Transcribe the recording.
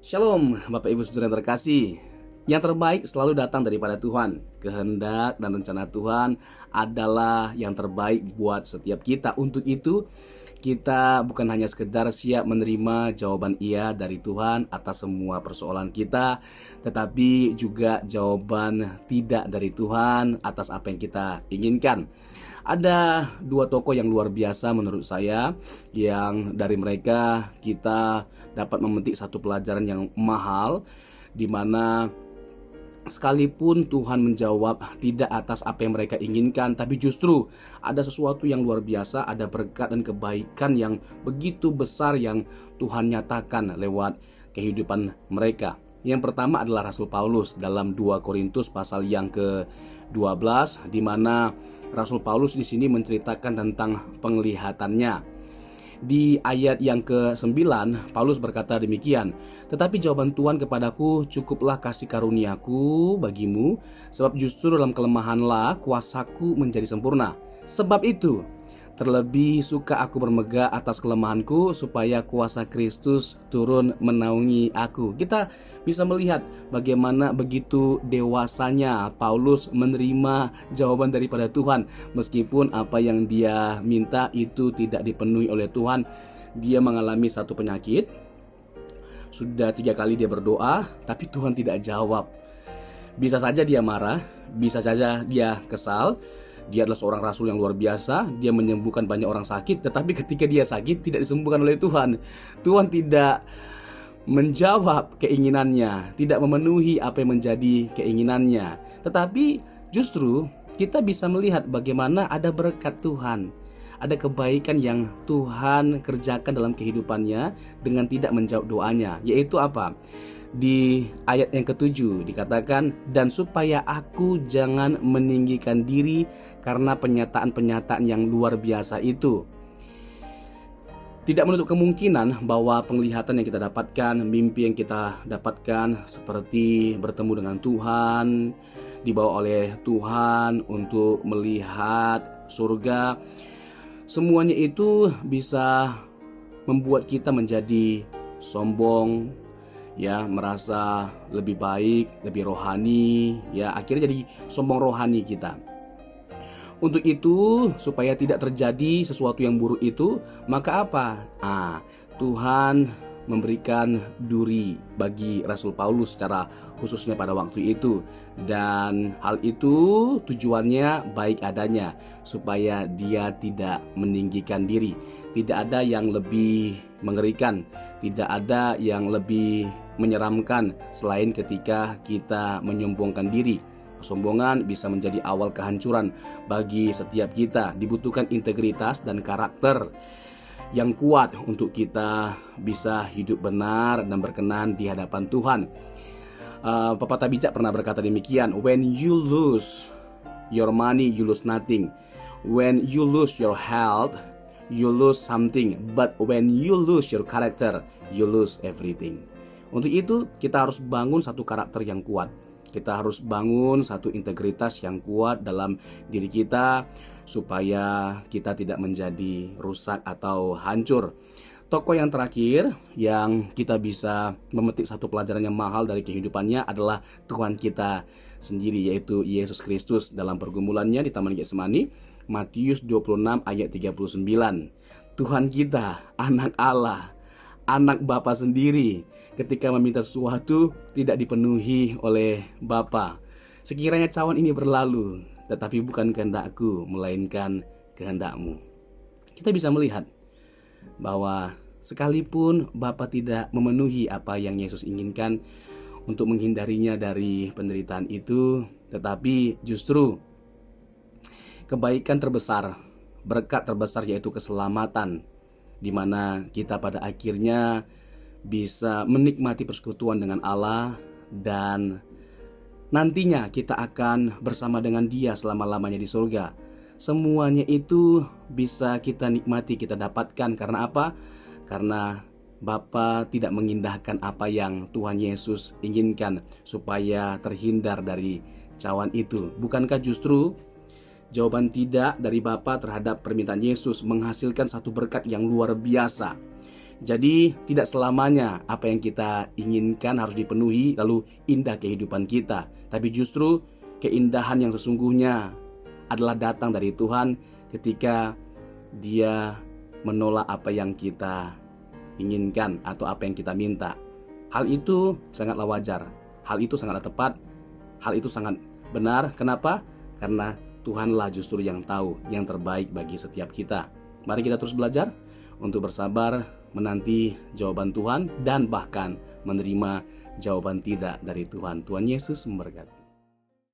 Shalom, Bapak Ibu Saudara yang terkasih. Yang terbaik selalu datang daripada Tuhan. Kehendak dan rencana Tuhan adalah yang terbaik buat setiap kita. Untuk itu, kita bukan hanya sekedar siap menerima jawaban iya dari Tuhan atas semua persoalan kita, tetapi juga jawaban tidak dari Tuhan atas apa yang kita inginkan. Ada dua tokoh yang luar biasa menurut saya, yang dari mereka kita dapat memetik satu pelajaran yang mahal, di mana sekalipun Tuhan menjawab tidak atas apa yang mereka inginkan, tapi justru ada sesuatu yang luar biasa, ada berkat dan kebaikan yang begitu besar yang Tuhan nyatakan lewat kehidupan mereka. Yang pertama adalah Rasul Paulus dalam 2 Korintus pasal yang ke-12, di mana Rasul Paulus di sini menceritakan tentang penglihatannya. Di ayat yang ke-9, Paulus berkata demikian, "Tetapi jawaban Tuhan kepadaku, cukuplah kasih karuniaku bagimu, sebab justru dalam kelemahanlah kuasaku menjadi sempurna. Sebab itu, terlebih suka aku bermegah atas kelemahanku, supaya kuasa Kristus turun menaungi aku." Kita bisa melihat bagaimana begitu dewasanya Paulus menerima jawaban daripada Tuhan. Meskipun apa yang dia minta itu tidak dipenuhi oleh Tuhan. Dia mengalami satu penyakit. Sudah 3 kali dia berdoa, tapi Tuhan tidak jawab. Bisa saja dia marah, bisa saja dia kesal. Dia adalah seorang rasul yang luar biasa. Dia menyembuhkan banyak orang sakit, tetapi ketika dia sakit tidak disembuhkan oleh Tuhan. Tuhan tidak menjawab keinginannya, tidak memenuhi apa yang menjadi keinginannya. Tetapi justru kita bisa melihat bagaimana ada berkat Tuhan, ada kebaikan yang Tuhan kerjakan dalam kehidupannya dengan tidak menjawab doanya. Yaitu apa? Di ayat yang ke-7 dikatakan, "Dan supaya aku jangan meninggikan diri karena penyataan-penyataan yang luar biasa itu." Tidak menutup kemungkinan bahwa penglihatan yang kita dapatkan, mimpi yang kita dapatkan seperti bertemu dengan Tuhan, dibawa oleh Tuhan untuk melihat surga, semuanya itu bisa membuat kita menjadi sombong, ya, merasa lebih baik, lebih rohani, ya, akhirnya jadi sombong rohani kita. Untuk itu, supaya tidak terjadi sesuatu yang buruk itu, maka apa? Tuhan memberikan duri bagi Rasul Paulus secara khususnya pada waktu itu. Dan hal itu tujuannya baik adanya, supaya dia tidak meninggikan diri. Tidak ada yang lebih mengerikan, tidak ada yang lebih menyeramkan selain ketika kita menyombongkan diri. Kesombongan bisa menjadi awal kehancuran bagi setiap kita. Dibutuhkan integritas dan karakter yang kuat untuk kita bisa hidup benar dan berkenan di hadapan Tuhan. Pepatah bijak pernah berkata demikian, "When you lose your money, you lose nothing. When you lose your health, you lose something. But when you lose your character, you lose everything." Untuk itu kita harus bangun satu karakter yang kuat. Kita harus bangun satu integritas yang kuat dalam diri kita, supaya kita tidak menjadi rusak atau hancur. Tokoh yang terakhir yang kita bisa memetik satu pelajaran yang mahal dari kehidupannya adalah Tuhan kita sendiri, yaitu Yesus Kristus dalam pergumulannya di Taman Getsemani, Matius 26 ayat 39. Tuhan kita, anak Allah, anak Bapa sendiri, ketika meminta sesuatu tidak dipenuhi oleh Bapa. "Sekiranya cawan ini berlalu, tetapi bukan kehendakku, melainkan kehendakmu." Kita bisa melihat bahwa sekalipun Bapa tidak memenuhi apa yang Yesus inginkan untuk menghindarinya dari penderitaan itu, tetapi justru kebaikan terbesar, berkat terbesar, yaitu keselamatan, di mana kita pada akhirnya bisa menikmati persekutuan dengan Allah, dan nantinya kita akan bersama dengan Dia selama-lamanya di surga. Semuanya itu bisa kita nikmati, kita dapatkan. Karena apa? Karena Bapa tidak mengindahkan apa yang Tuhan Yesus inginkan, supaya terhindar dari cawan itu. Bukankah justru jawaban tidak dari Bapa terhadap permintaan Yesus menghasilkan satu berkat yang luar biasa, Jadi tidak selamanya apa yang kita inginkan harus dipenuhi lalu indah kehidupan kita. Tapi justru keindahan yang sesungguhnya adalah datang dari Tuhan ketika Dia menolak apa yang kita inginkan atau apa yang kita minta. Hal itu sangatlah wajar, hal itu sangatlah tepat, hal itu sangat benar. Kenapa? Karena Tuhanlah justru yang tahu yang terbaik bagi setiap kita. Mari kita terus belajar untuk bersabar menanti jawaban Tuhan dan bahkan menerima jawaban tidak dari Tuhan. Tuhan Yesus memberkati.